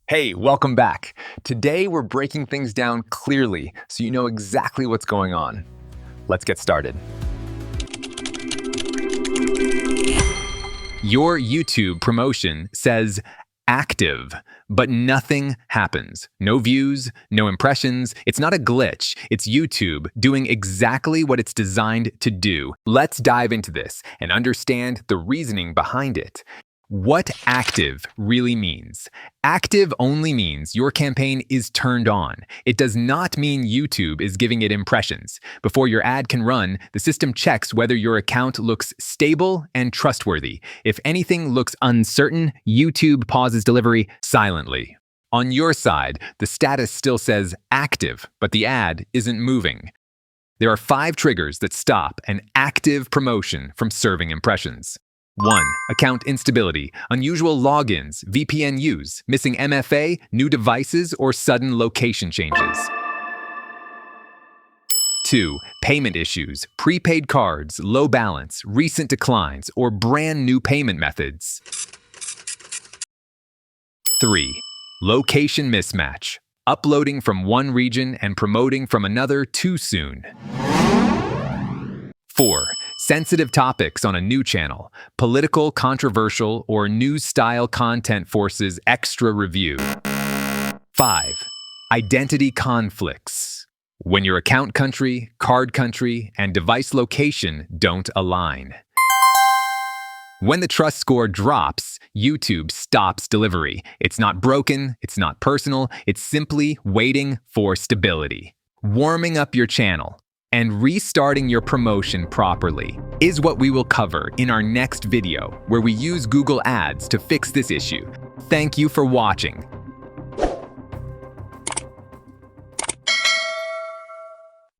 Hey, welcome back. Today we're breaking things down clearly so you know exactly what's going on. Let's get started. Your YouTube promotion says active, but nothing happens. No views, no impressions. It's not a glitch. It's YouTube doing exactly what it's designed to do. Let's dive into this and understand the reasoning behind it. What active really means. Active only means your campaign is turned on. It does not mean YouTube is giving it impressions. Before your ad can run, the system checks whether your account looks stable and trustworthy. If anything looks uncertain, YouTube pauses delivery silently. On your side, the status still says active, but the ad isn't moving. There are 5 triggers that stop an active promotion from serving impressions. 1. Account instability, unusual logins, VPN use, missing MFA, new devices, or sudden location changes. 2. Payment issues, prepaid cards, low balance, recent declines, or brand new payment methods. 3. Location mismatch, uploading from one region and promoting from another too soon. 4. Sensitive topics on a new channel. Political, controversial, or news-style content forces extra review. 5. Identity conflicts. When your account country, card country, and device location don't align. When the trust score drops, YouTube stops delivery. It's not broken, it's not personal, it's simply waiting for stability. Warming up your channel and restarting your promotion properly is what we will cover in our next video, where we use Google Ads to fix this issue. Thank you for watching.